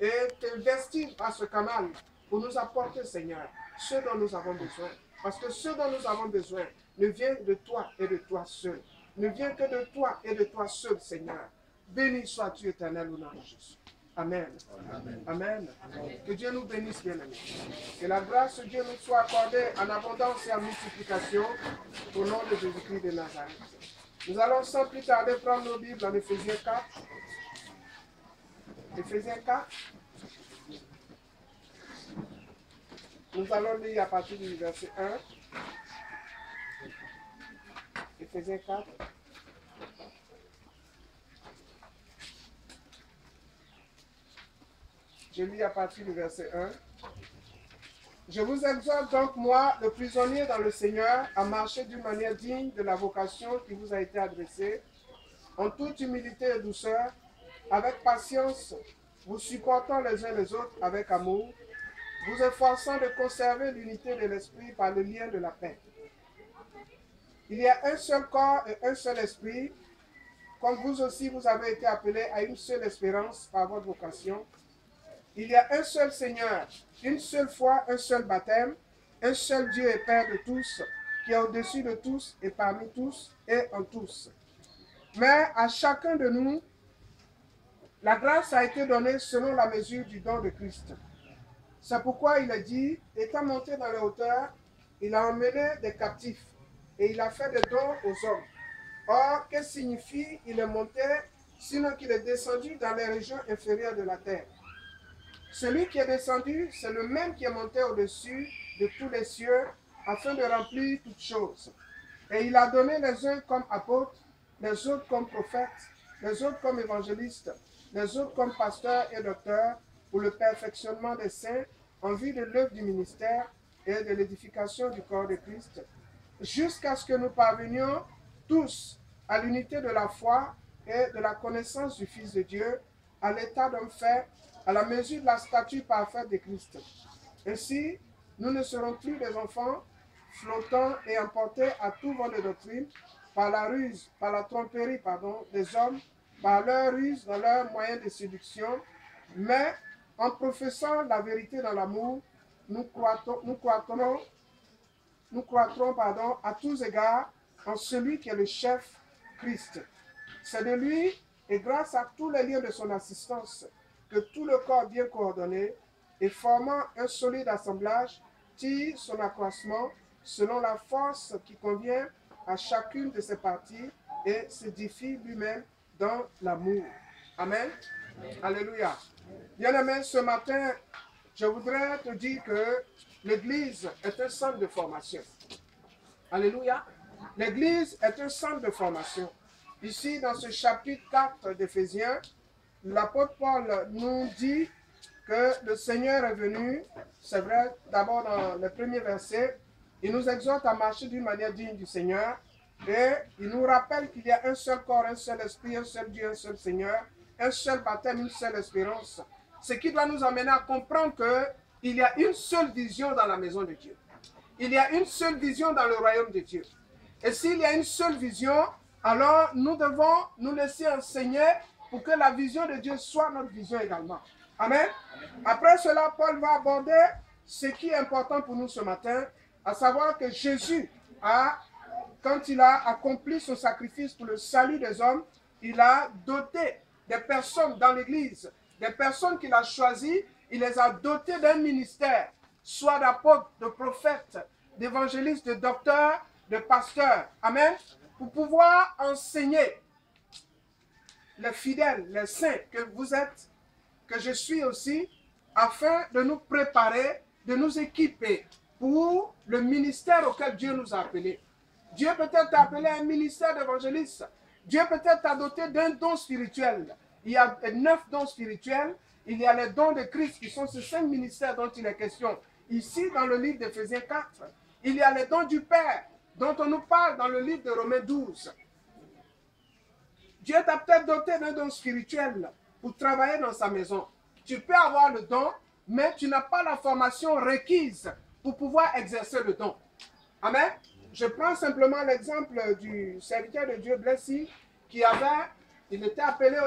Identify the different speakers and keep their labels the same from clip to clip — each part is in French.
Speaker 1: et t'investir à ce canal pour nous apporter, Seigneur, ce dont nous avons besoin. Parce que ce dont nous avons besoin ne vient de toi et de toi seul. Ne vient que de toi et de toi seul, Seigneur. Béni sois-tu, éternel, au nom de Jésus. Amen. Amen. Amen. Amen. Que Dieu nous bénisse, bien-aimés. Que la grâce de Dieu nous soit accordée en abondance et en multiplication au nom de Jésus-Christ de Nazareth. Nous allons sans plus tarder prendre nos Bibles en Éphésiens 4. Éphésiens 4. Nous allons lire à partir du verset 1. Éphésiens 4. Je lis à partir du verset 1. Je vous exhorte donc, moi, le prisonnier dans le Seigneur, à marcher d'une manière digne de la vocation qui vous a été adressée, en toute humilité et douceur, avec patience, vous supportant les uns les autres avec amour, vous efforçant de conserver l'unité de l'esprit par le lien de la paix. Il y a un seul corps et un seul esprit, comme vous aussi vous avez été appelés à une seule espérance par votre vocation. Il y a un seul Seigneur, une seule foi, un seul baptême, un seul Dieu et Père de tous, qui est au-dessus de tous et parmi tous et en tous. Mais à chacun de nous, la grâce a été donnée selon la mesure du don de Christ. C'est pourquoi il a dit, étant monté dans les hauteurs, il a emmené des captifs et il a fait des dons aux hommes. Or, que signifie il est monté, sinon qu'il est descendu dans les régions inférieures de la terre? Celui qui est descendu, c'est le même qui est monté au-dessus de tous les cieux, afin de remplir toutes choses. Et il a donné les uns comme apôtres, les autres comme prophètes, les autres comme évangélistes, les autres comme pasteurs et docteurs, pour le perfectionnement des saints, en vue de l'œuvre du ministère et de l'édification du corps de Christ, jusqu'à ce que nous parvenions tous à l'unité de la foi et de la connaissance du Fils de Dieu, à l'état d'homme fait, à la mesure de la stature parfaite de Christ. Ainsi, nous ne serons plus des enfants, flottants et emportés à tout vent de doctrine, par la ruse, par la tromperie, des hommes, par leur ruse dans leurs moyens de séduction, mais en professant la vérité dans l'amour, nous croîtrons à tous égards en celui qui est le chef, Christ. C'est de lui, et grâce à tous les liens de son assistance, que tout le corps bien coordonné et formant un solide assemblage tire son accroissement selon la force qui convient à chacune de ses parties et s'édifie lui-même dans l'amour. Amen. Amen. Alléluia. Bien-aimé, ce matin, je voudrais te dire que l'Église est un centre de formation. Alléluia. L'Église est un centre de formation. Ici, dans ce chapitre 4 d'Éphésiens, l'apôtre Paul nous dit que le Seigneur est venu, c'est vrai, d'abord dans le premier verset, il nous exhorte à marcher d'une manière digne du Seigneur et il nous rappelle qu'il y a un seul corps, un seul esprit, un seul Dieu, un seul Seigneur, un seul baptême, une seule espérance. Ce qui doit nous amener à comprendre qu'il y a une seule vision dans la maison de Dieu. Il y a une seule vision dans le royaume de Dieu. Et s'il y a une seule vision, alors nous devons nous laisser enseigner pour que la vision de Dieu soit notre vision également. Amen. Après cela, Paul va aborder ce qui est important pour nous ce matin, à savoir que Jésus quand il a accompli son sacrifice pour le salut des hommes, il a doté des personnes dans l'Église, des personnes qu'il a choisies, il les a dotées d'un ministère, soit d'apôtres, de prophètes, d'évangélistes, de docteurs, de pasteurs. Amen. Pour pouvoir enseigner les fidèles, les saints que vous êtes, que je suis aussi, afin de nous préparer, de nous équiper pour le ministère auquel Dieu nous a appelés. Dieu peut-être t'a appelé à un ministère d'évangéliste. Dieu peut-être t'a doté d'un don spirituel. Il y a 9 dons spirituels. Il y a les dons de Christ qui sont ces 5 ministères dont il est question. Ici, dans le livre d'Éphésiens 4, il y a les dons du Père dont on nous parle dans le livre de Romains 12. Dieu t'a peut-être doté d'un don spirituel pour travailler dans sa maison. Tu peux avoir le don, mais tu n'as pas la formation requise pour pouvoir exercer le don. Amen. Je prends simplement l'exemple du serviteur de Dieu Blessy qui il était appelé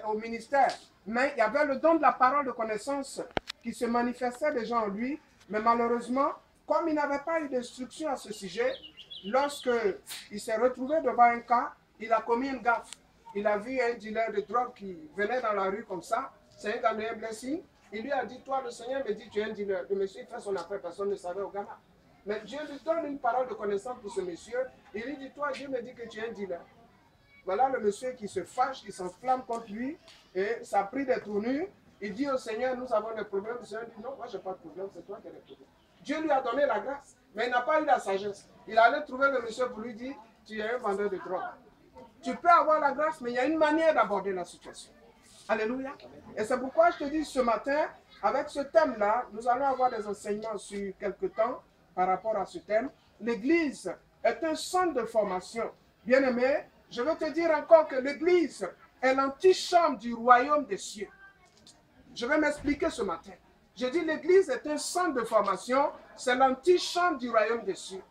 Speaker 1: au ministère, mais il y avait le don de la parole de connaissance qui se manifestait déjà en lui. Mais malheureusement, comme il n'avait pas eu d'instruction à ce sujet, lorsqu'il s'est retrouvé devant un cas, il a commis une gaffe. Il a vu un dealer de drogue qui venait dans la rue comme ça. C'est un Ghanéen blessé. Il lui a dit, toi, le Seigneur me dit, tu es un dealer. Le monsieur fait son affaire, personne ne savait au Ghana. Mais Dieu lui donne une parole de connaissance pour ce monsieur. Il lui dit, toi, Dieu me dit que tu es un dealer. Voilà le monsieur qui se fâche, qui s'enflamme contre lui. Et ça a pris des tournures. Il dit au Seigneur, nous avons des problèmes. Le Seigneur dit, non, moi, je n'ai pas de problème, c'est toi qui as des problèmes. Dieu lui a donné la grâce, mais il n'a pas eu la sagesse. Il allait trouver le monsieur pour lui dire, tu es un vendeur de drogue. Tu peux avoir la grâce, mais il y a une manière d'aborder la situation. Alléluia. Et c'est pourquoi je te dis ce matin, avec ce thème-là, nous allons avoir des enseignements sur quelques temps par rapport à ce thème. L'Église est un centre de formation. Bien-aimé, je veux te dire encore que l'Église est l'antichambre du royaume des cieux. Je vais m'expliquer ce matin. Je dis l'Église est un centre de formation, c'est l'antichambre du royaume des cieux.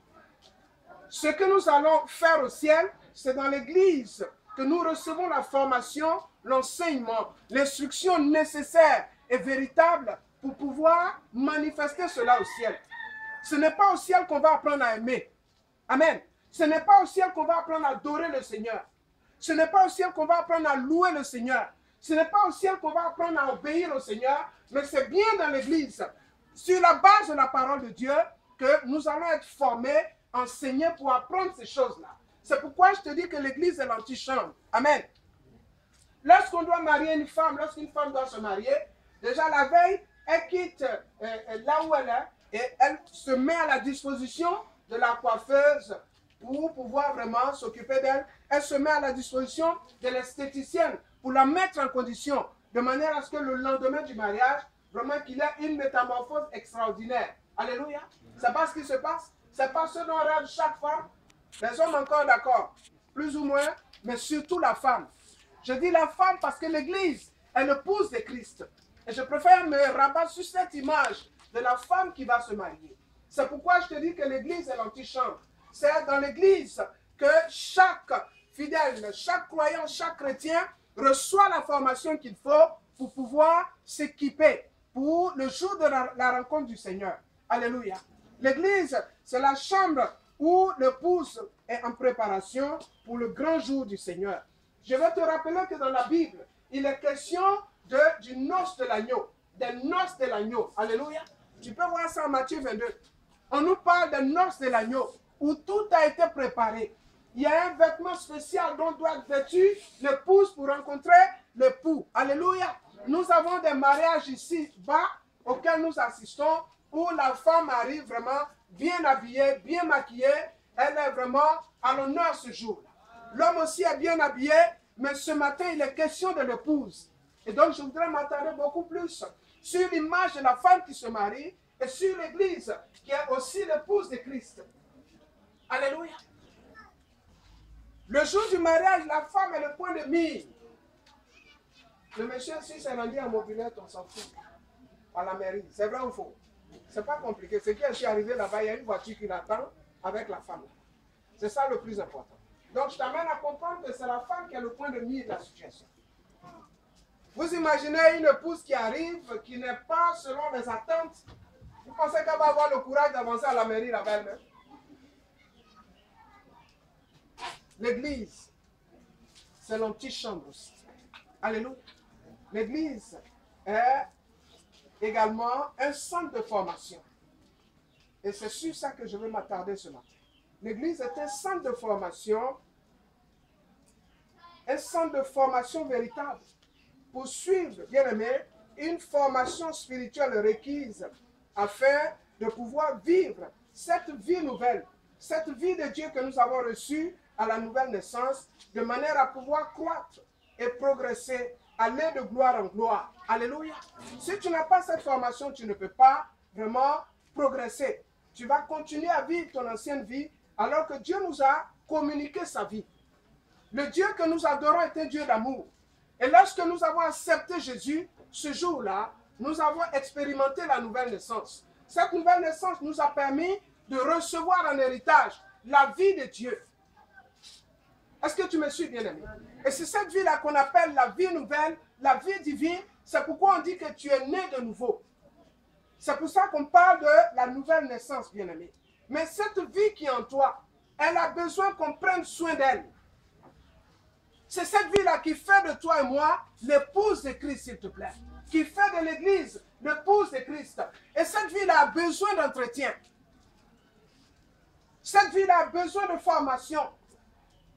Speaker 1: Ce que nous allons faire au ciel, c'est dans l'Église que nous recevons la formation, l'enseignement, l'instruction nécessaire et véritable pour pouvoir manifester cela au ciel. Ce n'est pas au ciel qu'on va apprendre à aimer. Amen. Ce n'est pas au ciel qu'on va apprendre à adorer le Seigneur. Ce n'est pas au ciel qu'on va apprendre à louer le Seigneur. Ce n'est pas au ciel qu'on va apprendre à obéir au Seigneur, mais c'est bien dans l'Église, sur la base de la parole de Dieu, que nous allons être formés, enseignés pour apprendre ces choses-là. C'est pourquoi je te dis que l'Église est l'antichambre. Amen. Lorsqu'on doit marier une femme, lorsqu'une femme doit se marier, déjà la veille, elle quitte là où elle est et elle se met à la disposition de la coiffeuse pour pouvoir vraiment s'occuper d'elle. Elle se met à la disposition de l'esthéticienne pour la mettre en condition, de manière à ce que le lendemain du mariage, vraiment qu'il y ait une métamorphose extraordinaire. Alléluia. C'est pas ce qui se passe. C'est pas ce dont rêve chaque femme. Les hommes encore d'accord, plus ou moins, mais surtout la femme. Je dis la femme parce que l'Église est l'épouse de Christ. Et je préfère me rabattre sur cette image de la femme qui va se marier. C'est pourquoi je te dis que l'Église est l'antichambre. C'est dans l'Église que chaque fidèle, chaque croyant, chaque chrétien reçoit la formation qu'il faut pour pouvoir s'équiper pour le jour de la rencontre du Seigneur. Alléluia. L'Église, c'est la chambre où l'épouse est en préparation pour le grand jour du Seigneur. Je vais te rappeler que dans la Bible, il est question du noce de l'agneau, des noces de l'agneau. Alléluia. Tu peux voir ça en Matthieu 22. On nous parle des noces de l'agneau, où tout a été préparé. Il y a un vêtement spécial dont doit être vêtu l'épouse pour rencontrer l'époux. Alléluia. Nous avons des mariages ici-bas auxquels nous assistons, où la femme arrive vraiment bien habillée, bien maquillée. Elle est vraiment à l'honneur ce jour-là. L'homme aussi est bien habillé, mais ce matin, il est question de l'épouse. Et donc, je voudrais m'attarder beaucoup plus sur l'image de la femme qui se marie et sur l'Église, qui est aussi l'épouse de Christ. Alléluia. Le jour du mariage, la femme est le point de mire. Le monsieur, si c'est rendu en mobilette, on s'en fout. À la mairie. C'est vrai ou faux? C'est pas compliqué. Ce qui est arrivé là-bas, il y a une voiture qui l'attend avec la femme. C'est ça le plus important. Donc, je t'amène à comprendre que c'est la femme qui est le point de mire de la situation. Vous imaginez une épouse qui arrive, qui n'est pas selon les attentes. Vous pensez qu'elle va avoir le courage d'avancer à la mairie là-bas elle-même? L'église, c'est l'antichambre aussi. Alléluia. L'église est également un centre de formation. Et c'est sur ça que je veux m'attarder ce matin. L'église est un centre de formation véritable pour suivre, bien aimé, une formation spirituelle requise afin de pouvoir vivre cette vie nouvelle, cette vie de Dieu que nous avons reçue à la nouvelle naissance, de manière à pouvoir croître et progresser, aller de gloire en gloire. Alléluia. Si tu n'as pas cette formation, tu ne peux pas vraiment progresser. Tu vas continuer à vivre ton ancienne vie alors que Dieu nous a communiqué sa vie. Le Dieu que nous adorons est un Dieu d'amour. Et lorsque nous avons accepté Jésus, ce jour-là, nous avons expérimenté la nouvelle naissance. Cette nouvelle naissance nous a permis de recevoir en héritage la vie de Dieu. Est-ce que tu me suis, bien-aimé? Et c'est cette vie-là qu'on appelle la vie nouvelle, la vie divine. C'est pourquoi on dit que tu es né de nouveau. C'est pour ça qu'on parle de la nouvelle naissance, bien-aimé. Mais cette vie qui est en toi, elle a besoin qu'on prenne soin d'elle. C'est cette vie-là qui fait de toi et moi l'épouse de Christ, s'il te plaît. Qui fait de l'Église l'épouse de Christ. Et cette vie-là a besoin d'entretien. Cette vie-là a besoin de formation.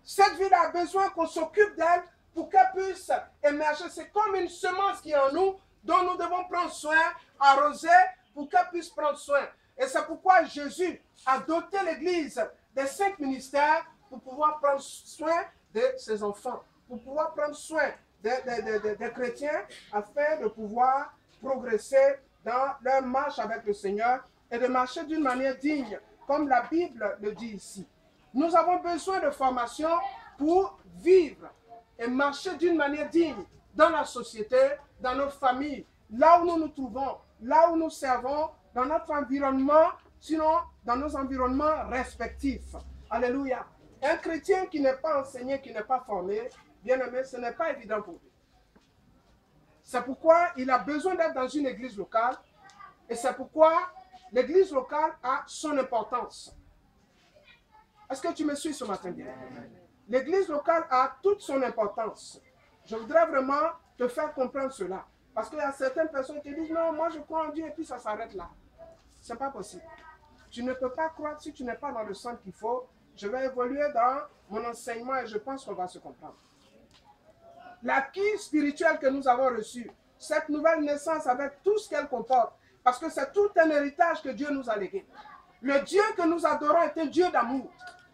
Speaker 1: Cette vie-là a besoin qu'on s'occupe d'elle pour qu'elle puisse émerger. C'est comme une semence qui est en nous, dont nous devons prendre soin, arroser, pour qu'elle puisse prendre soin. Et c'est pourquoi Jésus a doté l'Église des 5 ministères pour pouvoir prendre soin de ses enfants, pour pouvoir prendre soin des chrétiens, afin de pouvoir progresser dans leur marche avec le Seigneur et de marcher d'une manière digne, comme la Bible le dit ici. Nous avons besoin de formation pour vivre et marcher d'une manière digne dans la société, dans nos familles, là où nous nous trouvons, là où nous servons, dans notre environnement, sinon dans nos environnements respectifs. Alléluia. Un chrétien qui n'est pas enseigné, qui n'est pas formé, bien aimé, ce n'est pas évident pour lui. C'est pourquoi il a besoin d'être dans une église locale et c'est pourquoi l'église locale a son importance. Est-ce que tu me suis ce matin bien? L'église locale a toute son importance. Je voudrais vraiment te faire comprendre cela. Parce qu'il y a certaines personnes qui disent, non, moi je crois en Dieu et puis ça s'arrête là. Ce n'est pas possible. Tu ne peux pas croire si tu n'es pas dans le centre qu'il faut. Je vais évoluer dans mon enseignement et je pense qu'on va se comprendre. L'acquis spirituel que nous avons reçu, cette nouvelle naissance avec tout ce qu'elle comporte, parce que c'est tout un héritage que Dieu nous a légué. Le Dieu que nous adorons est un Dieu d'amour.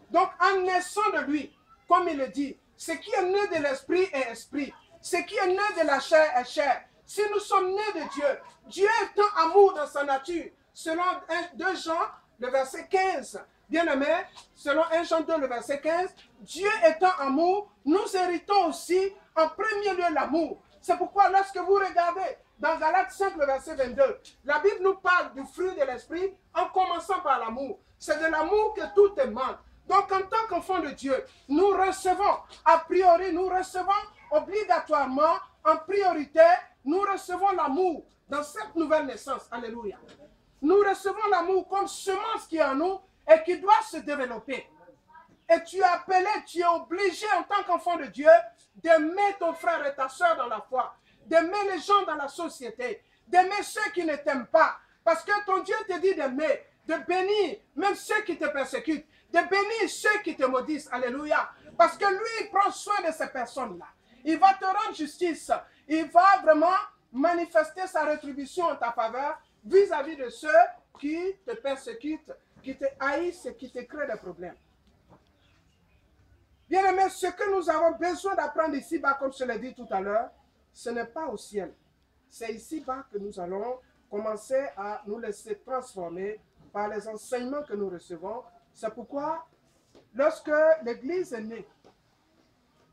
Speaker 1: Donc, en naissant de lui, comme il le dit, ce qui est né de l'esprit est esprit. Ce qui est né de la chair est chair. Si nous sommes nés de Dieu, Dieu étant amour dans sa nature, selon 2 Jean, le verset 15, bien-aimé, selon 1 Jean 2, le verset 15, Dieu étant amour, nous héritons aussi en premier lieu l'amour. C'est pourquoi lorsque vous regardez dans Galates 5, le verset 22, la Bible nous parle du fruit de l'esprit en commençant par l'amour. C'est de l'amour que tout émane. Donc en tant qu'enfants de Dieu, nous recevons, a priori, nous recevons obligatoirement, en priorité, nous recevons l'amour dans cette nouvelle naissance. Alléluia. Nous recevons l'amour comme semence qui est en nous et qui doit se développer. Et tu es appelé, tu es obligé en tant qu'enfant de Dieu d'aimer ton frère et ta soeur dans la foi, d'aimer les gens dans la société, d'aimer ceux qui ne t'aiment pas. Parce que ton Dieu te dit d'aimer, de bénir même ceux qui te persécutent, de bénir ceux qui te maudissent. Alléluia. Parce que lui, il prend soin de ces personnes-là. Il va te rendre justice. Il va vraiment manifester sa rétribution en ta faveur vis-à-vis de ceux qui te persécutent, qui te haïssent et qui te créent des problèmes. Bien-aimés, ce que nous avons besoin d'apprendre ici-bas, comme je l'ai dit tout à l'heure, ce n'est pas au ciel. C'est ici-bas que nous allons commencer à nous laisser transformer par les enseignements que nous recevons. C'est pourquoi, lorsque l'Église est née,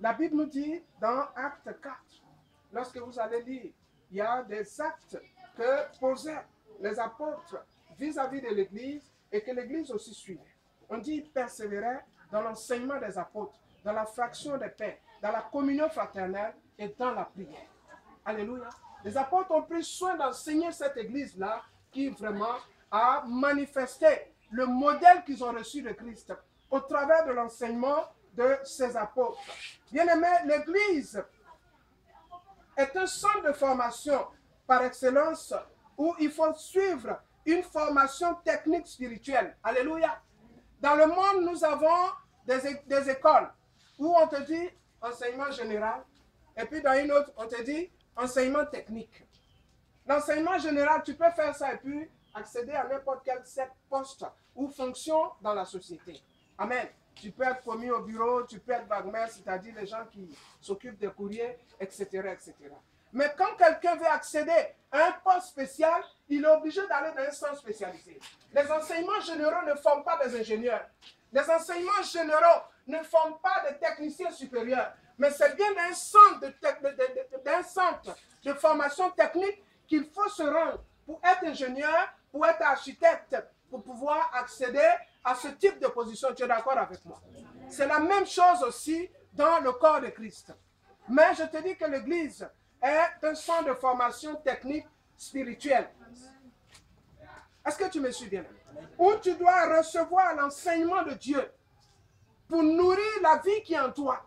Speaker 1: la Bible nous dit dans Acte 4, lorsque vous allez lire, il y a des actes que posaient les apôtres vis-à-vis de l'Église et que l'Église aussi suivait. On dit qu'ils persévéraient dans l'enseignement des apôtres, dans la fraction des pains, dans la communion fraternelle et dans la prière. Alléluia. Les apôtres ont pris soin d'enseigner cette Église-là qui vraiment a manifesté le modèle qu'ils ont reçu de Christ au travers de l'enseignement de ces apôtres. Bien-aimés, l'Église est un centre de formation par excellence où il faut suivre une formation technique spirituelle. Alléluia. Dans le monde, nous avons des écoles où on te dit enseignement général et puis dans une autre, on te dit enseignement technique. L'enseignement général, tu peux faire ça et puis accéder à n'importe quel poste ou fonction dans la société. Amen. Tu peux être commis au bureau, tu peux être bagman, c'est-à-dire les gens qui s'occupent des courriers, etc., etc. Mais quand quelqu'un veut accéder à un poste spécial, il est obligé d'aller dans un centre spécialisé. Les enseignements généraux ne forment pas des ingénieurs. Les enseignements généraux ne forment pas des techniciens supérieurs. Mais c'est bien dans un centre de formation technique qu'il faut se rendre pour être ingénieur, pour être architecte, pour pouvoir accéder à ce type de position. Tu es d'accord avec moi? C'est la même chose aussi dans le corps de Christ. Mais je te dis que l'Église est un centre de formation technique spirituelle. Est-ce que tu me suis bien? Où tu dois recevoir l'enseignement de Dieu pour nourrir la vie qui est en toi.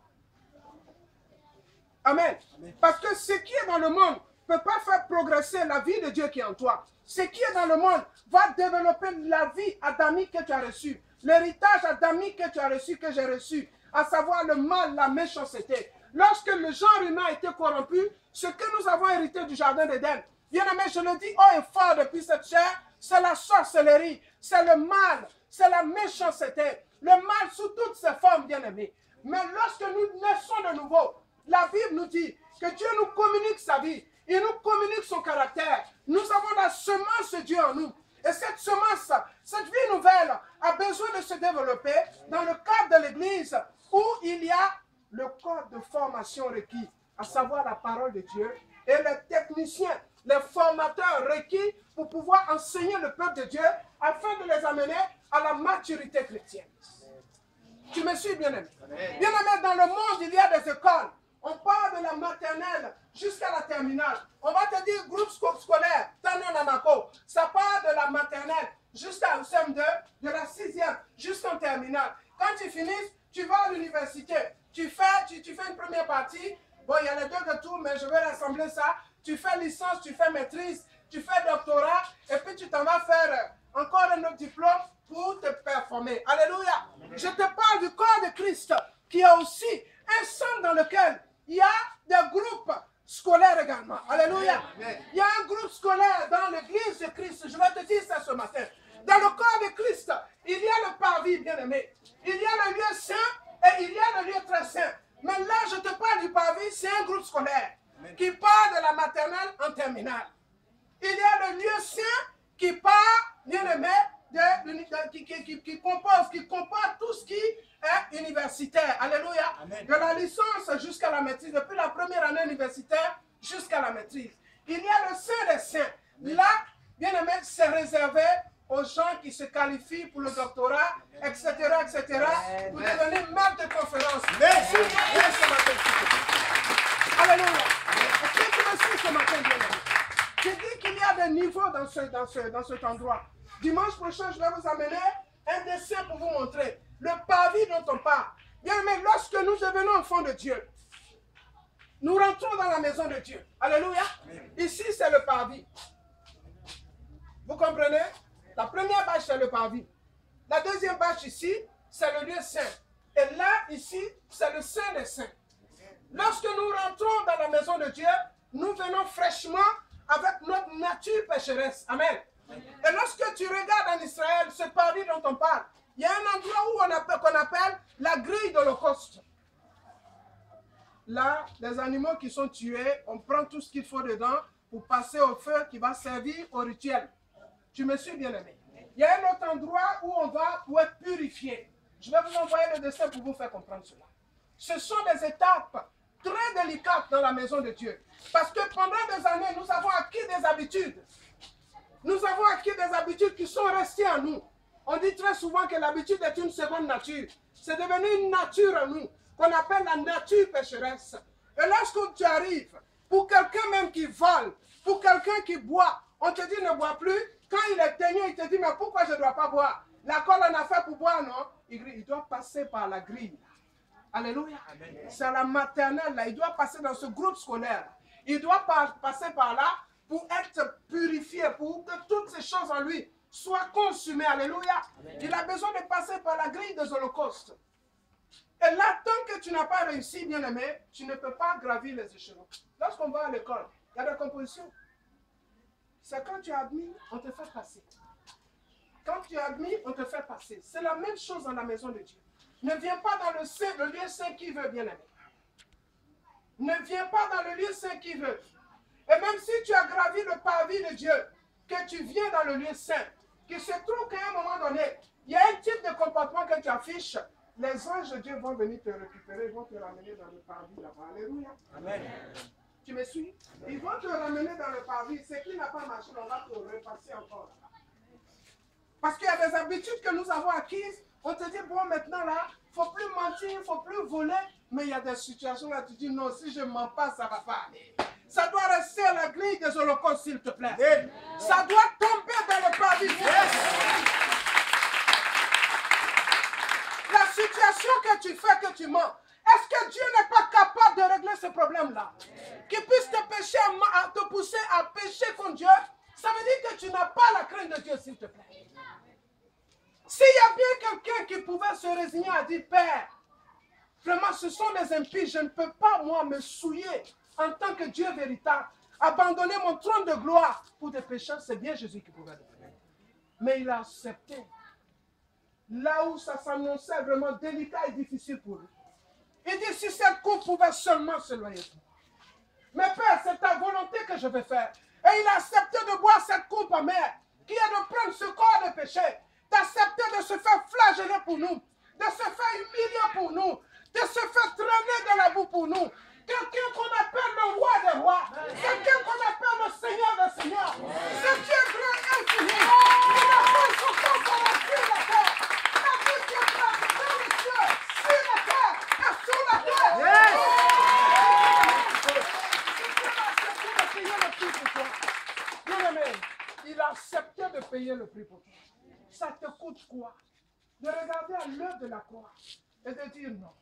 Speaker 1: Amen. Parce que ce qui est dans le monde ne peut pas faire progresser la vie de Dieu qui est en toi. Ce qui est dans le monde va développer la vie adamique que tu as reçue. L'héritage adamique que tu as reçu, que j'ai reçu. À savoir le mal, la méchanceté. Lorsque le genre humain a été corrompu, ce que nous avons hérité du jardin d'Éden, bien aimé, je le dis haut et fort depuis cette chair, c'est la sorcellerie, c'est le mal, c'est la méchanceté. Le mal sous toutes ses formes, bien aimé. Mais lorsque nous naissons de nouveau, la Bible nous dit que Dieu nous communique sa vie, il nous communique son caractère. Nous avons la semence de Dieu en nous. Et cette semence, cette vie nouvelle a besoin de se développer dans le cadre de l'Église où il y a le code de formation requis, à savoir la parole de Dieu, et les techniciens, les formateurs requis pour pouvoir enseigner le peuple de Dieu afin de les amener à la maturité chrétienne. Tu me suis, bien-aimé? Bien-aimé, dans le monde, il y a des écoles. On part de la maternelle jusqu'à la terminale. On va te dire groupe scolaire, Tanonamako. Ça part de la maternelle jusqu'à CM2, de la 6e jusqu'en terminale. Quand tu finis, tu vas à l'université. Tu fais une première partie. Bon, il y a les deux retours, mais je vais rassembler ça. Tu fais licence, tu fais maîtrise, tu fais doctorat, et puis tu t'en vas faire encore un autre diplôme pour te performer. Alléluia. Je te parle du corps de Christ, qui est aussi un centre dans lequel il y a des groupes scolaires également. Alléluia. Il y a un groupe scolaire dans l'église de Christ. Je vais te dire ça ce matin. Dans le corps de Christ, il y a le parvis, bien-aimé. Il y a le lieu saint et il y a le lieu très saint. Mais là, je te parle du parvis, c'est un groupe scolaire qui part de la maternelle en terminale. Il y a le lieu saint qui part, bien-aimé, qui comporte tout ce qui est universitaire. Alléluia. Amen. De la licence jusqu'à la maîtrise, depuis la première année universitaire jusqu'à la maîtrise. Il y a le Saint des Saints. Là, bien aimé, c'est réservé aux gens qui se qualifient pour le doctorat, etc., etc., pour devenir maître de conférence. Merci. Alléluia. Est-ce que tu me suis ce matin, bien aimé? J'ai dit qu'il y a des niveaux dans cet endroit. Dimanche prochain, je vais vous amener un dessin pour vous montrer le parvis dont on parle. Bien aimé, lorsque nous devenons enfants de Dieu, nous rentrons dans la maison de Dieu. Alléluia. Ici, c'est le parvis. Vous comprenez? La première bâche, c'est le parvis. La deuxième bâche ici, c'est le lieu saint. Et là, ici, c'est le Saint des Saints. Lorsque nous rentrons dans la maison de Dieu, nous venons fraîchement avec notre nature pécheresse. Amen. Et lorsque tu regardes en Israël, ce parvis dont on parle, il y a un endroit qu'on appelle la grille de l'Holocauste. Là, les animaux qui sont tués, on prend tout ce qu'il faut dedans pour passer au feu qui va servir au rituel. Tu me suis, bien aimé? Il y a un autre endroit où on va pour être purifié. Je vais vous envoyer le dessin pour vous faire comprendre cela. Ce sont des étapes très délicates dans la maison de Dieu. Parce que pendant des années, nous avons acquis des habitudes. Nous avons acquis des habitudes qui sont restées en nous. On dit très souvent que l'habitude est une seconde nature. C'est devenu une nature en nous, qu'on appelle la nature pécheresse. Et lorsque tu arrives, pour quelqu'un même qui vole, pour quelqu'un qui boit, on te dit ne bois plus. Quand il est teigneux, il te dit mais pourquoi je ne dois pas boire? L'accord on a fait pour boire, non? Il doit passer par la grille. Alléluia. C'est la maternelle là. Il doit passer dans ce groupe scolaire. Il doit passer par là pour être purifié, pour que toutes ces choses en lui soient consumées. Alléluia. Amen. Il a besoin de passer par la grille des holocaustes. Et là, tant que tu n'as pas réussi, bien aimé, tu ne peux pas gravir les échelons. Lorsqu'on va à l'école, il y a des compositions. C'est quand tu es admis, on te fait passer. Quand tu es admis, on te fait passer. C'est la même chose dans la maison de Dieu. Ne viens pas dans le lieu saint qui veut, bien aimé. Ne viens pas dans le lieu saint qui veut. Et même si tu as gravi le parvis de Dieu, que tu viens dans le lieu saint, qu'il se trouve qu'à un moment donné, il y a un type de comportement que tu affiches, les anges de Dieu vont venir te récupérer, vont te ramener dans le parvis là-bas. Alléluia. Amen. Tu me suis? Ils vont te ramener dans le parvis. Ce qui n'a pas marché, on va te repasser encore là-bas. Parce qu'il y a des habitudes que nous avons acquises. On te dit, bon, maintenant là, il ne faut plus mentir, il ne faut plus voler, Mais il y a des situations où tu dis non, si je ne mens pas, ça ne va pas aller. Ça doit rester à la grille des holocaustes, s'il te plaît. Ça doit tomber dans le paradis. La situation que tu fais, que tu mens, est-ce que Dieu n'est pas capable de régler ce problème-là? Qu'il puisse te pousser à pécher contre Dieu, ça veut dire que tu n'as pas la crainte de Dieu, s'il te plaît. S'il y a bien quelqu'un qui pouvait se résigner à dire, Père, vraiment, ce sont des impies, je ne peux pas, moi, me souiller en tant que Dieu véritable, abandonner mon trône de gloire pour des pécheurs, c'est bien Jésus qui pouvait le faire. Mais il a accepté. Là où ça s'annonçait vraiment délicat et difficile pour lui. Il dit, si cette coupe pouvait seulement s'éloigner de moi. Mais Père, c'est ta volonté que je vais faire. Et il a accepté de boire cette coupe amère, qui est de prendre ce corps de péché, d'accepter de se faire flageller pour nous, de se faire humilier pour nous, de se faire traîner dans la boue pour nous. Quelqu'un qu'on appelle le roi des rois, quelqu'un qu'on appelle le Seigneur des seigneurs. C'est Dieu grand et infini. Il a fait son corps pour la sur la terre. La vie qui est dans les cieux, sur la terre et sous la terre. Il a accepté de payer le prix pour toi. Ça te coûte quoi? De regarder à l'œuvre de la croix et de dire non.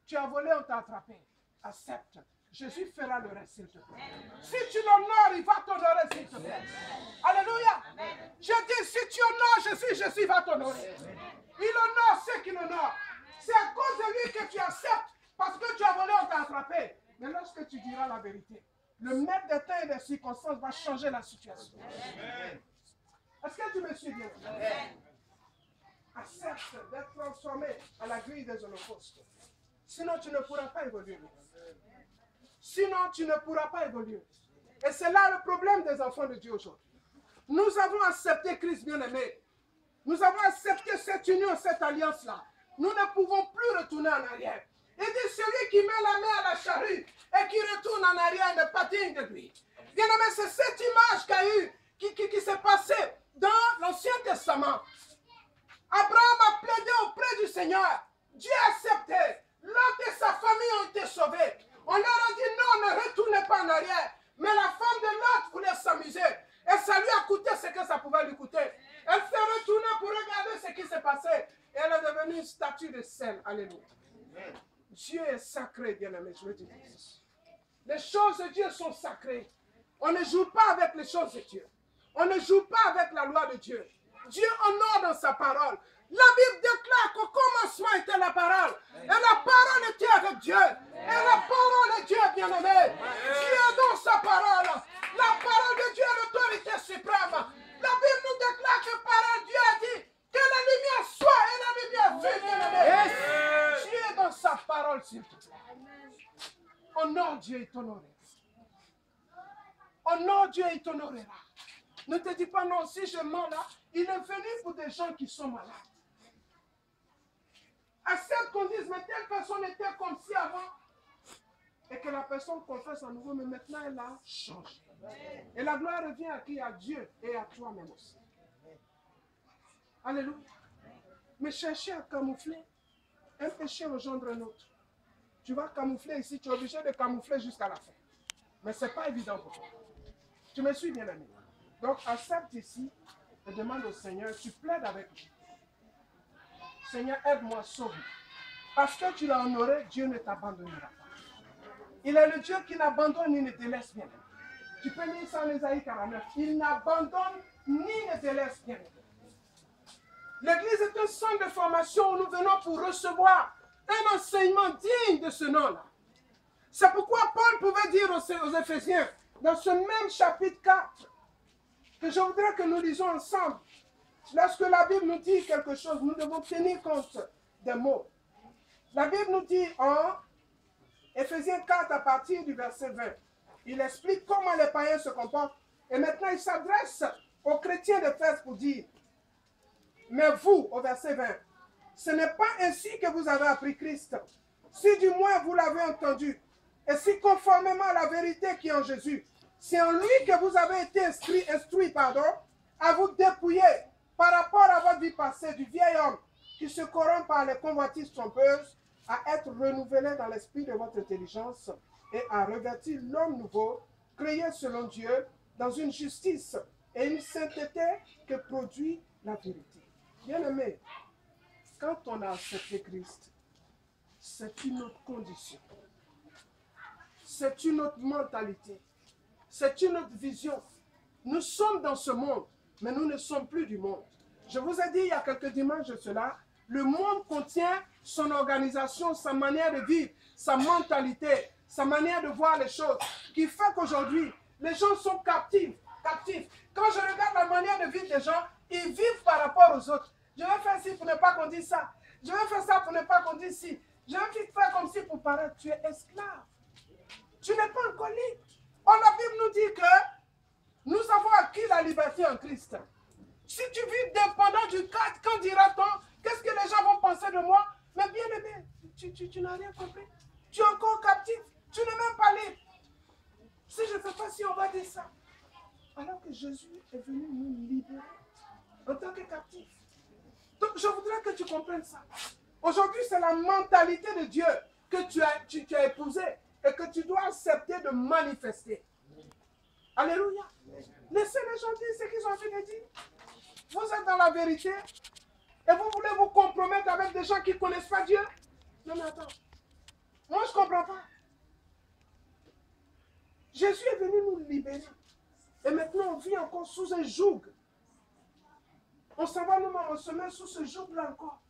Speaker 1: Tu as volé, on t'a attrapé. Accepte. Jésus fera le reste, s'il te plaît. Si tu l'honores, il va t'honorer, s'il te plaît. Alléluia. Je dis, si tu honores Jésus va t'honorer. Il honore ceux qui l'honorent. C'est à cause de lui que tu acceptes. Parce que tu as volé, on t'a attrapé. Mais lorsque tu diras la vérité, le maître des temps et des circonstances va changer la situation. Est-ce que tu me suis bien? Accepte d'être transformé à la grille des holocaustes. Sinon, tu ne pourras pas évoluer. Sinon, tu ne pourras pas évoluer. Et c'est là le problème des enfants de Dieu aujourd'hui. Nous avons accepté Christ bien-aimé. Nous avons accepté cette union, cette alliance-là. Nous ne pouvons plus retourner en arrière. Il dit, celui qui met la main à la charrue et qui retourne en arrière ne pas digne de lui. Bien-aimé, c'est cette image qui s'est passée dans l'Ancien Testament. Abraham a plaidé auprès du Seigneur. Dieu a accepté. Lot et sa famille ont été sauvés. On leur a dit non, ne retournez pas en arrière. Mais la femme de Lot voulait s'amuser. Et ça lui a coûté ce que ça pouvait lui coûter. Elle s'est retournée pour regarder ce qui s'est passé. Et elle est devenue une statue de sel. Alléluia. Dieu est sacré, bien-aimé, je le dis. Les choses de Dieu sont sacrées. On ne joue pas avec les choses de Dieu. On ne joue pas avec la loi de Dieu. Dieu honore dans sa parole. La Bible déclare qu'au commencement était la parole. Et la parole était avec Dieu. Et la parole est Dieu, bien-aimé. Dieu est dans sa parole. La parole de Dieu est l'autorité suprême. La Bible nous déclare que par Dieu a dit que la lumière soit et la lumière vue, bien-aimé. Dieu est dans sa parole, s'il te plaît. Honore Dieu et t'honorera. Honore Dieu et t'honorera. Ne te dis pas non, si je mens là, il est venu pour des gens qui sont malades. Accepte qu'on dise, mais telle personne était comme si avant. Et que la personne confesse à nouveau, mais maintenant elle a changé. Et la gloire revient à qui? À Dieu et à toi-même aussi. Alléluia. Mais chercher à camoufler, un péché engendre un autre. Tu vas camoufler ici, tu es obligé de camoufler jusqu'à la fin. Mais ce n'est pas évident pour toi. Tu me suis, bien ami. Donc accepte ici et demande au Seigneur, tu plaides avec lui. Seigneur, aide-moi, sauve-moi. Parce que tu l'as honoré, Dieu ne t'abandonnera pas. Il est le Dieu qui n'abandonne ni ne délaisse bien. Tu peux lire ça en Ésaïe 49. Il n'abandonne ni ne délaisse bien. L'église est un centre de formation où nous venons pour recevoir un enseignement digne de ce nom-là. C'est pourquoi Paul pouvait dire aux Éphésiens, dans ce même chapitre 4, que je voudrais que nous lisions ensemble. Lorsque la Bible nous dit quelque chose, nous devons tenir compte des mots. La Bible nous dit en Éphésiens 4 à partir du verset 20, il explique comment les païens se comportent. Et maintenant, il s'adresse aux chrétiens d'Éphèse pour dire, mais vous, au verset 20, ce n'est pas ainsi que vous avez appris Christ. Si du moins vous l'avez entendu, et si conformément à la vérité qui est en Jésus, c'est en lui que vous avez été instruit, à vous dépouiller par rapport à votre vie passée du vieil homme qui se corrompt par les convoitises trompeuses, à être renouvelés dans l'esprit de votre intelligence et à revêtir l'homme nouveau, créé selon Dieu, dans une justice et une sainteté que produit la vérité. Bien-aimés, quand on a accepté Christ, c'est une autre condition. C'est une autre mentalité. C'est une autre vision. Nous sommes dans ce monde, mais nous ne sommes plus du monde. Je vous ai dit il y a quelques dimanches de cela, le monde contient son organisation, sa manière de vivre, sa mentalité, sa manière de voir les choses, qui fait qu'aujourd'hui, les gens sont captifs. Quand je regarde la manière de vivre des gens, ils vivent par rapport aux autres. Je vais faire ci pour ne pas qu'on dise ça. Je vais faire ça pour ne pas qu'on dise ci. Je vais faire comme si pour paraître, tu es esclave. Tu n'es pas un colis. La Bible nous dit que nous avons acquis la liberté en Christ. Si tu vis dépendant du cadre, quand dira-t-on, qu'est-ce que les gens vont penser de moi? Mais bien aimé, tu n'as rien compris. Tu es encore captif. Tu n'es même pas libre. Si je ne sais pas si on va dire ça. Alors que Jésus est venu nous libérer en tant que captif. Donc je voudrais que tu comprennes ça. Aujourd'hui, c'est la mentalité de Dieu que tu as épousée et que tu dois accepter de manifester. Alléluia. Laissez les gens dire ce qu'ils ont envie de dire. Vous êtes dans la vérité et vous voulez vous compromettre avec des gens qui ne connaissent pas Dieu. Non mais attends. Moi je ne comprends pas. Jésus est venu nous libérer. Et maintenant on vit encore sous un joug. On s'en va nous-mêmes, on se met sous ce joug-là encore.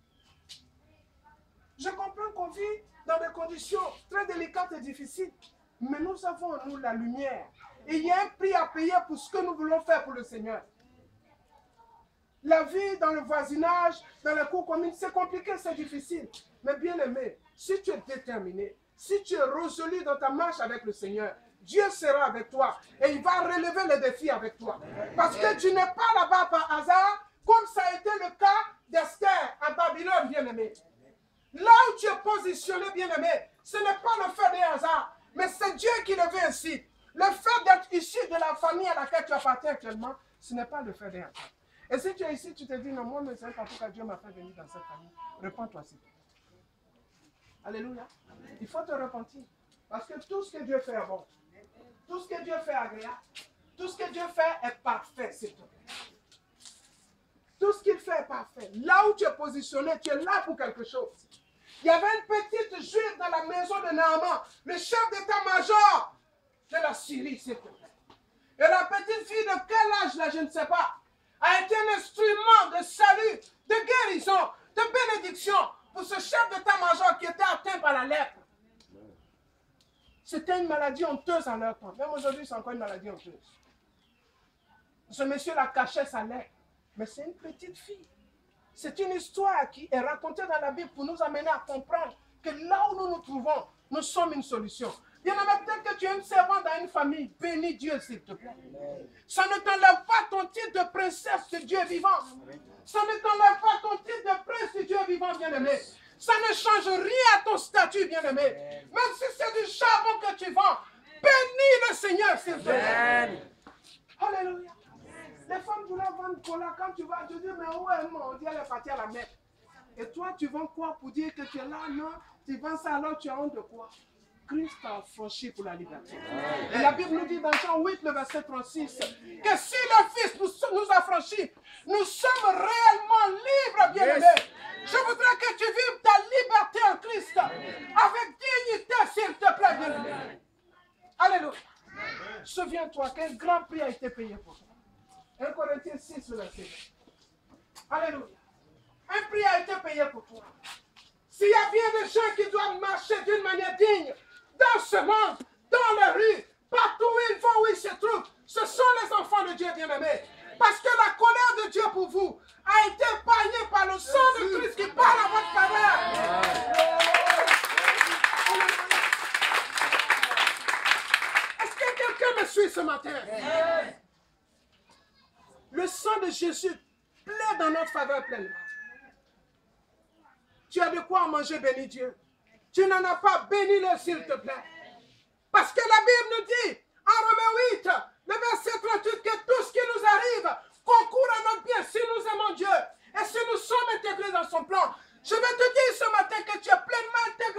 Speaker 1: Je comprends qu'on vit dans des conditions très délicates et difficiles. Mais nous avons en nous la lumière. Et il y a un prix à payer pour ce que nous voulons faire pour le Seigneur. La vie dans le voisinage, dans la cour commune, c'est compliqué, c'est difficile. Mais bien aimé, si tu es déterminé, si tu es résolu dans ta marche avec le Seigneur, Dieu sera avec toi et il va relever les défis avec toi. Parce que tu n'es pas là-bas par hasard, comme ça a été le cas d'Esther à Babylone, bien aimé. Là où tu es positionné, bien aimé, ce n'est pas le fait des hasards, mais c'est Dieu qui le veut ainsi. Le fait d'être issu de la famille à laquelle tu appartiens actuellement, ce n'est pas le fait des hasards. Et si tu es ici, tu te dis, non, moi, je ne sais pas pourquoi Dieu m'a fait venir dans cette famille. Repends-toi, s'il te plaît. Alléluia. Il faut te repentir. Parce que tout ce que Dieu fait est bon. Tout ce que Dieu fait est agréable. Tout ce que Dieu fait est parfait, s'il te plaît. Tout ce qu'il fait est parfait. Là où tu es positionné, tu es là pour quelque chose. Il y avait une petite juive dans la maison de Naaman, le chef d'état-major de la Syrie, s'il te plaît. Et la petite fille de quel âge, là, je ne sais pas, a été un instrument de salut, de guérison, de bénédiction pour ce chef d'état-major qui était atteint par la lèpre. C'était une maladie honteuse en leur temps. Même aujourd'hui, c'est encore une maladie honteuse. Ce monsieur-là cachait sa lèpre. Mais c'est une petite fille. C'est une histoire qui est racontée dans la Bible pour nous amener à comprendre que là où nous nous trouvons, nous sommes une solution. Bien aimé, peut-être que tu es une servante dans une famille. Bénis Dieu, s'il te plaît. Ça ne t'enlève pas ton titre de princesse de Dieu vivant. Ça ne t'enlève pas ton titre de prince de Dieu vivant, bien-aimé. Ça ne change rien à ton statut, bien-aimé. Même si c'est du charbon que tu vends, bénis le Seigneur, s'il te plaît. Alléluia. Les femmes voulaient vendre cola. Quand tu vas, tu dis, mais où est mon Dieu, elle est partie à la mer. Et toi, tu vends quoi pour dire que tu es là? Non, tu vends ça, alors tu as honte de quoi? Christ a franchi pour la liberté. Et la Bible nous dit dans Jean 8, le verset 36, que si le Fils nous a franchis, nous sommes réellement libres, bien-aimés. Je voudrais que tu vives ta liberté en Christ avec dignité, s'il te plaît, bien-aimé. Alléluia. Souviens-toi qu'un grand prix a été payé pour toi. 1 Corinthiens 6, le verset 9. Alléluia. Un prix a été payé pour toi. S'il y a bien des gens qui doivent marcher d'une manière digne, dans ce monde, dans les rues, partout où ils vont, où ils se trouvent, ce sont les enfants de Dieu bien-aimés. Parce que la colère de Dieu pour vous a été épargnée par le sang de Christ qui parle à votre faveur. Est-ce que quelqu'un me suit ce matin? Le sang de Jésus plaît dans notre faveur pleinement. Tu as de quoi manger, bénis Dieu. Tu n'en as pas, bénis-le s'il te plaît. Parce que la Bible nous dit, en Romains 8, le verset 38, que tout ce qui nous arrive concourt à notre bien si nous aimons Dieu et si nous sommes intégrés dans son plan. Je vais te dire ce matin que tu es pleinement intégré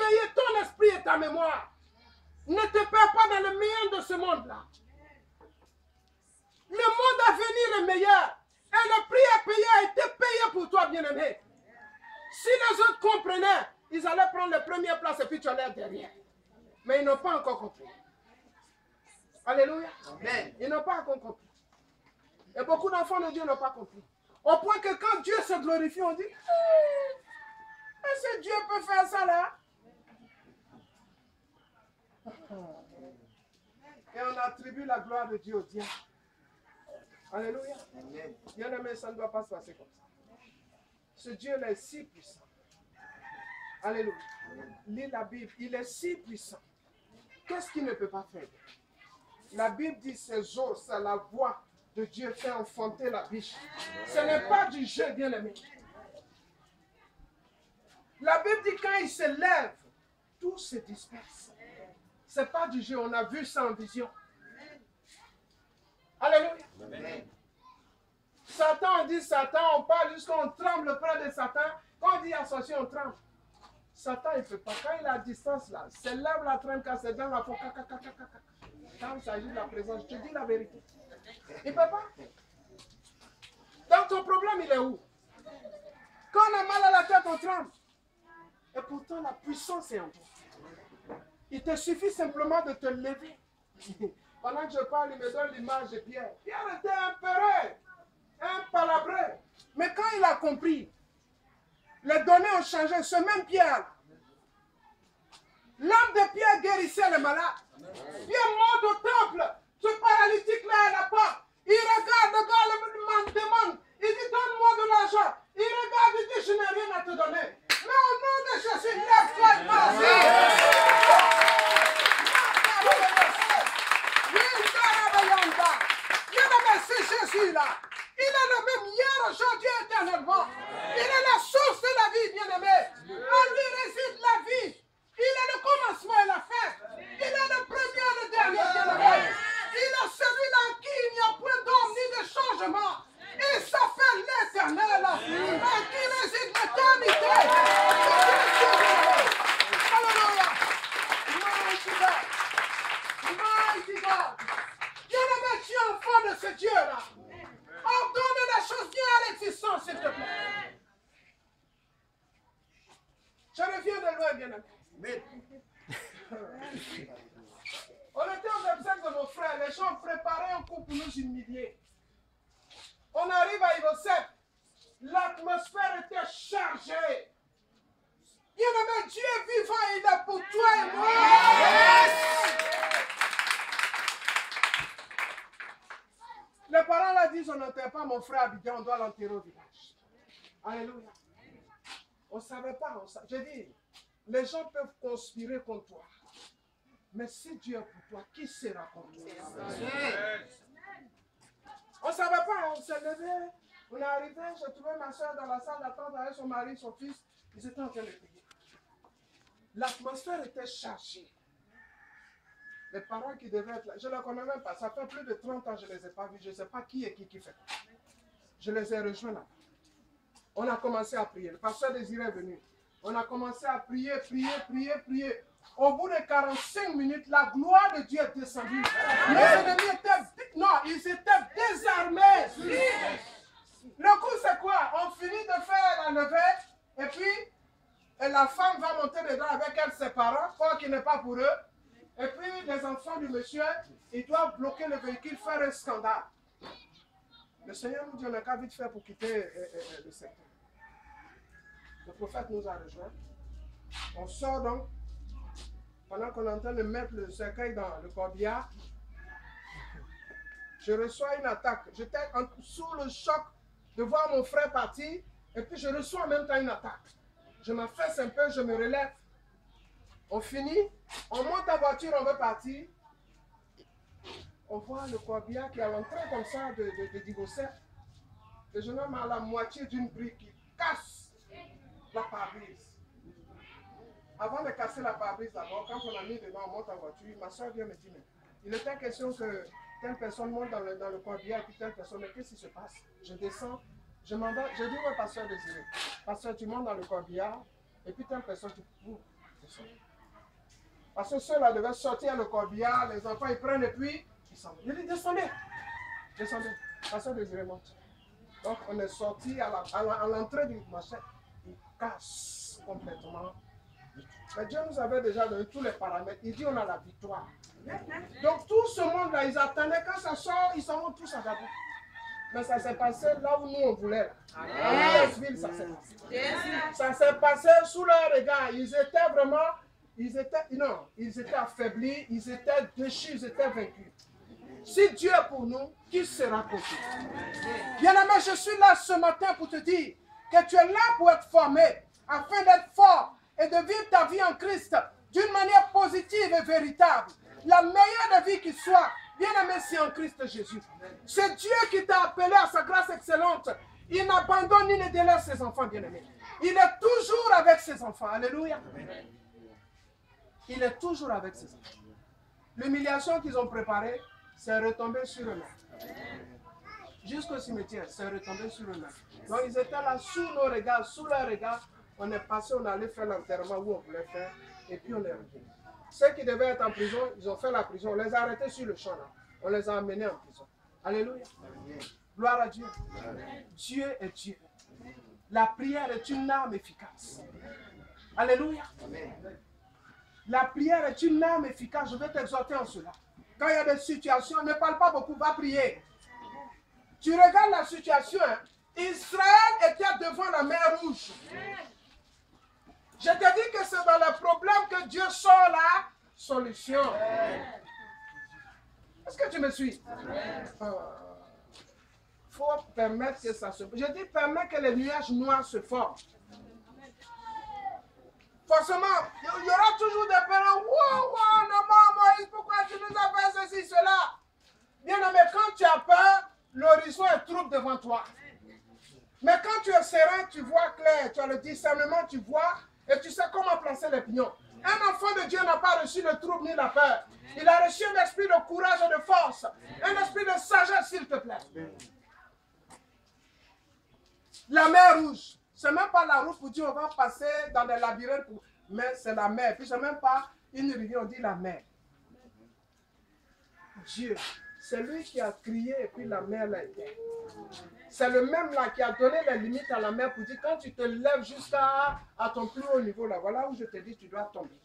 Speaker 1: éveiller ton esprit et ta mémoire. Ne te perds pas dans le meilleur de ce monde-là. Le monde à venir est meilleur. Et le prix à payer a été payé pour toi, bien-aimé. Si les autres comprenaient, ils allaient prendre la première place et puis tu allais derrière. Mais ils n'ont pas encore compris. Alléluia. Amen. Ils n'ont pas encore compris. Et beaucoup d'enfants de Dieu n'ont pas compris. Au point que quand Dieu se glorifie, on dit, est-ce que Dieu peut faire ça là? Et on attribue la gloire de Dieu au diable. Alléluia. Bien aimé, ça ne doit pas se passer comme ça. Ce Dieu-là est si puissant. Alléluia. Lis la Bible, il est si puissant. Qu'est-ce qu'il ne peut pas faire? La Bible dit ses eaux, c'est la voix de Dieu fait enfanter la biche. Ce n'est pas du jeu, bien aimé. La Bible dit quand il se lève, tout se disperse. Ce n'est pas du jeu, on a vu ça en vision. Alléluia. Amen. Satan, on dit Satan, on parle jusqu'à on tremble près de Satan. Quand on dit associé, on tremble. Satan, il ne peut pas. Quand il est à distance, là, se lève la traîne, quand c'est dans la faut quand il s'agit de la présence, je te dis la vérité. Il ne peut pas. Donc ton problème, il est où? Quand on a mal à la tête, on tremble. Et pourtant, la puissance est en toi. Il te suffit simplement de te lever. Pendant que je parle, il me donne l'image de Pierre. Pierre était un peureux, un palabreux. Mais quand il a compris, les données ont changé. Ce même Pierre, l'homme de Pierre guérissait les malades. Pierre monte au temple. Ce paralytique-là à la porte. Il regarde, le gars le demande. Il dit, donne-moi de l'argent. Il regarde, il dit, je n'ai rien à te donner. Mais au nom de Jésus, lève-toi et vas-y. C'est Jésus-là. Il est le même hier, aujourd'hui, éternellement. Il est la source de la vie, bien-aimé. En lui réside la vie. Il est le commencement et la fin. Il est le premier et le dernier, bien-aimé. Il est celui-là en qui il n'y a point d'homme ni de changement. Il s'appelle l'Éternel, en qui réside l'éternité. Alléluia. Mighty God. Mighty God. Bien-aimé, tu es enfant de ce Dieu-là. Ordonne la chose bien à l'existence, s'il te plaît. Je reviens de loin, bien-aimé. On était aux obsèques de mon frère. Les gens préparaient un coup pour nous humilier. On arrive à Ivosep. L'atmosphère était chargée. Bien-aimé, Dieu est vivant, il est pour toi et moi. Les parents là disent, on n'enterre pas mon frère Abidjan, on doit l'enterrer au village. Alléluia. On ne savait pas. Je dis, les gens peuvent conspirer contre toi. Mais si Dieu est pour toi, qui sera contre toi? On ne savait pas, on s'est levé, on est arrivé, j'ai trouvé ma soeur dans la salle d'attente avec son mari, son fils, ils étaient en train de prier. L'atmosphère était chargée. Les parents qui devaient être là, je ne les connais même pas, ça fait plus de 30 ans que je ne les ai pas vus, je ne sais pas qui est qui fait. Je les ai rejoints là. On a commencé à prier, le pasteur Désiré est venu. On a commencé à prier, prier. Au bout de 45 minutes, la gloire de Dieu est descendue. Les ennemis ils étaient désarmés. Le coup, c'est quoi? On finit de faire la levée, et puis la femme va monter dedans avec elle, ses parents, quoi qui n'est pas pour eux. Et puis les enfants du monsieur, ils doivent bloquer le véhicule, faire un scandale. Le Seigneur nous dit, on n'a qu'à vite faire pour quitter le secteur. Le prophète nous a rejoints. On sort donc, pendant qu'on est en train de mettre le cercueil dans le corbillard, je reçois une attaque. J'étais sous le choc de voir mon frère partir, et puis je reçois en même temps une attaque. Je m'affaisse un peu, je me relève. On finit, on monte en voiture, on veut partir. On voit le corbillard qui est rentré comme ça de Divosep. Le jeune homme a la moitié d'une brique qui casse la pare-brise. Avant de casser la pare-brise d'abord, quand on a mis dedans, on monte en voiture, ma soeur vient me dire, mais il était question que telle personne monte dans le corbillard et puis telle personne, mais qu'est-ce qui se passe? Je descends, je m'en vais, je dis, ouais, pasteur Désiré, pasteur, tu montes dans le corbillard et puis telle personne, Parce que ceux-là devaient sortir le corbillard, les enfants ils prennent et puis ils s'en vont. Il dit descendez, descendez, passez Désiré monte. Donc on est sorti à l'entrée du machin, il casse complètement. Mais Dieu nous avait déjà donné tous les paramètres. Il dit on a la victoire. Donc tout ce monde-là, ils attendaient quand ça sort, ils s'en vont tous à Gabon. Mais ça s'est passé là où nous on voulait. À Ville, ça s'est passé. Ça s'est passé sous leur regard. Ils étaient vraiment, ils étaient affaiblis, ils étaient déchus, ils étaient vaincus. Si Dieu est pour nous, qui sera contre nous? Bien-aimé, je suis là ce matin pour te dire que tu es là pour être formé, afin d'être fort et de vivre ta vie en Christ d'une manière positive et véritable. La meilleure des vies qui soit, bien-aimé, c'est en Christ Jésus. C'est Dieu qui t'a appelé à sa grâce excellente. Il n'abandonne ni ne délaisse ses enfants, bien-aimés. Il est toujours avec ses enfants. Alléluia. Il est toujours avec ses enfants. L'humiliation qu'ils ont préparée, c'est retombé sur eux-mêmes. Jusqu'au cimetière, c'est retombé sur eux-mêmes. Donc ils étaient là sous nos regards, sous leurs regards. On est passé, on allait faire l'enterrement où on voulait faire, et puis on est revenu. Ceux qui devaient être en prison, ils ont fait la prison. On les a arrêtés sur le champ là. On les a emmenés en prison. Alléluia. Gloire à Dieu. Dieu est Dieu. La prière est une arme efficace. Alléluia. La prière est une arme efficace. Je vais t'exhorter en cela. Quand il y a des situations, ne parle pas beaucoup, va prier. Tu regardes la situation. Israël était devant la mer Rouge. Je te dis que c'est dans le problème que Dieu sort la solution. Est-ce que tu me suis? Il faut permettre que ça se... Je dis permettre que les nuages noirs se forment. Forcément, il y aura toujours des parents. Wow, non, Moïse, pourquoi tu nous as fait ceci, cela? Bien aimé, quand tu as peur, l'horizon est trouble devant toi. Mais quand tu es serein, tu vois clair, tu as le discernement, tu vois, et tu sais comment placer les pignons. Un enfant de Dieu n'a pas reçu le trouble ni la peur. Il a reçu un esprit de courage et de force. Un esprit de sagesse, s'il te plaît. La mer Rouge. Ce n'est même pas la route pour dire on va passer dans des labyrinthes. Mais c'est la mer. Puis ce n'est même pas une rivière, on dit la mer. Dieu, c'est lui qui a crié et puis la mer l'a été. C'est le même là qui a donné les limites à la mer pour dire quand tu te lèves jusqu'à ton plus haut niveau là, voilà où je te dis tu dois tomber.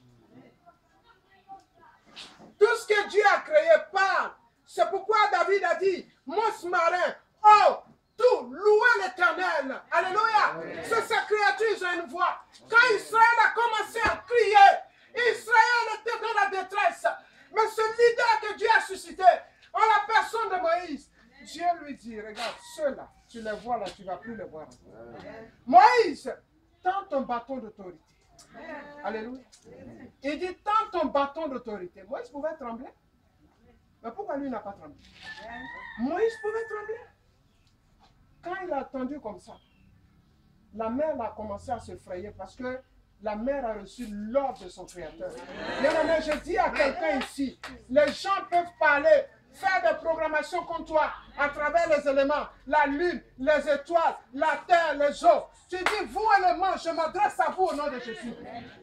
Speaker 1: Tout ce que Dieu a créé parle. C'est pourquoi David a dit, monstre marin, oh, tout, louez l'Éternel. Alléluia. C'est sa créature, ils ont une voix. Quand Israël a commencé à crier, Israël était dans la détresse. Mais ce leader que Dieu a suscité, en la personne de Moïse, Dieu lui dit, regarde, ceux-là, tu les vois là, tu ne vas plus les voir. Moïse, tends ton bâton d'autorité. Alléluia. Il dit, tends ton bâton d'autorité. Moïse pouvait trembler. Mais pourquoi lui n'a pas tremblé? Moïse pouvait trembler. Quand il a attendu comme ça, la mer a commencé à se frayer parce que la mer a reçu l'ordre de son créateur. Bien-aimé, je dis à quelqu'un ici, les gens peuvent parler, faire des programmations contre toi à travers les éléments, la lune, les étoiles, la terre, les eaux. Tu dis, vous éléments, je m'adresse à vous au nom de Jésus.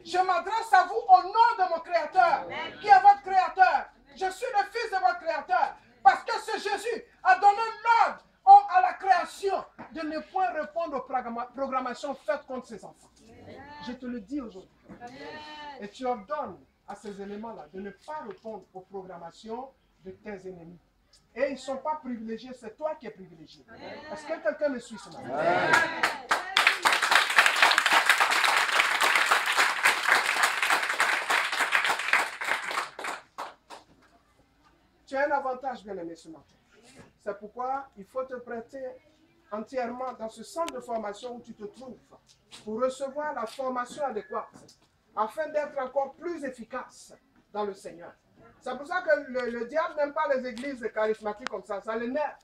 Speaker 1: Je m'adresse à vous au nom de mon créateur, qui est votre créateur. Je suis le fils de votre créateur. Parce que ce Jésus a donné l'ordre à la création de ne point répondre aux programmations faites contre ses enfants. Je te le dis aujourd'hui. Et tu ordonnes à ces éléments-là de ne pas répondre aux programmations de tes ennemis. Et ils ne sont pas privilégiés, c'est toi qui es privilégié. Est-ce que quelqu'un me suit ce matin? Tu as un avantage, bien-aimé, ce matin. C'est pourquoi il faut te prêter entièrement dans ce centre de formation où tu te trouves pour recevoir la formation adéquate afin d'être encore plus efficace dans le Seigneur. C'est pour ça que le diable n'aime pas les églises charismatiques comme ça l'énerve.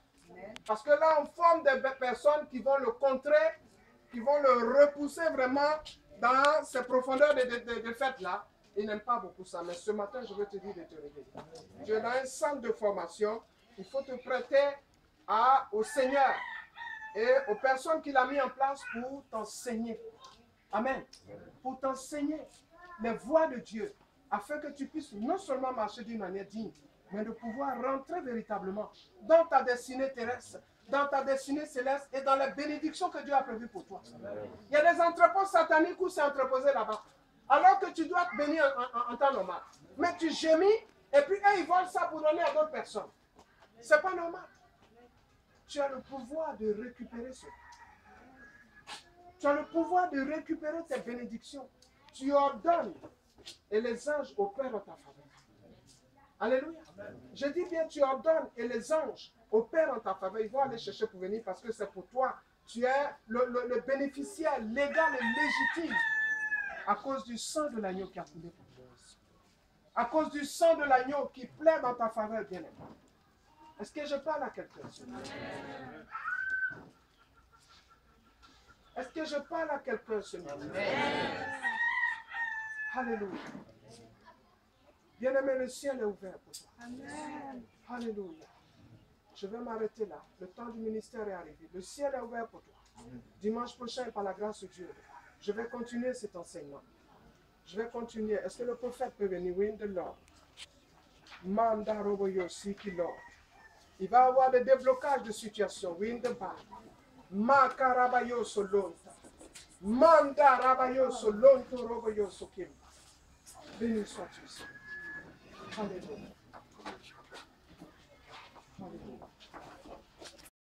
Speaker 1: Parce que là, on forme des personnes qui vont le contrer, qui vont le repousser vraiment dans ces profondeurs de fête-là. Il n'aime pas beaucoup ça. Mais ce matin, je veux te dire de te réveiller. Tu es dans un centre de formation. Il faut te prêter au Seigneur et aux personnes qu'il a mis en place pour t'enseigner. Amen. Pour t'enseigner. les voies de Dieu, afin que tu puisses non seulement marcher d'une manière digne, mais de pouvoir rentrer véritablement dans ta destinée terrestre, dans ta destinée céleste et dans les bénédictions que Dieu a prévues pour toi. Il y a des entrepôts sataniques où c'est entreposé là-bas, alors que tu dois te bénir en temps normal. Mais tu gémis et puis eux, ils volent ça pour donner à d'autres personnes. C'est pas normal. Tu as le pouvoir de récupérer cela. Tu as le pouvoir de récupérer tes bénédictions. Tu ordonnes et les anges opèrent en ta faveur. Alléluia. Je dis bien, tu ordonnes et les anges opèrent en ta faveur. Ils vont aller chercher pour venir parce que c'est pour toi. Tu es le bénéficiaire légal et légitime à cause du sang de l'agneau qui a coulé pour toi. À cause du sang de l'agneau qui plaît dans ta faveur, bien-aimé. Est-ce que je parle à quelqu'un? Est-ce que je parle à quelqu'un ce matin? Alléluia. Bien-aimé, le ciel est ouvert pour toi. Amen. Alléluia. Je vais m'arrêter là. Le temps du ministère est arrivé. Le ciel est ouvert pour toi. Dimanche prochain, par la grâce de Dieu, je vais continuer cet enseignement. Je vais continuer. Est-ce que le prophète peut venir? Oui, de l'ordre. Manda roboyo siki Lord. Il va y avoir des déblocages de situation. Oui, de bas. Makarabayo solonta. Manda rabayo solonto roboyo sokim. Béni sois-tu, Seigneur. Alléluia. Alléluia.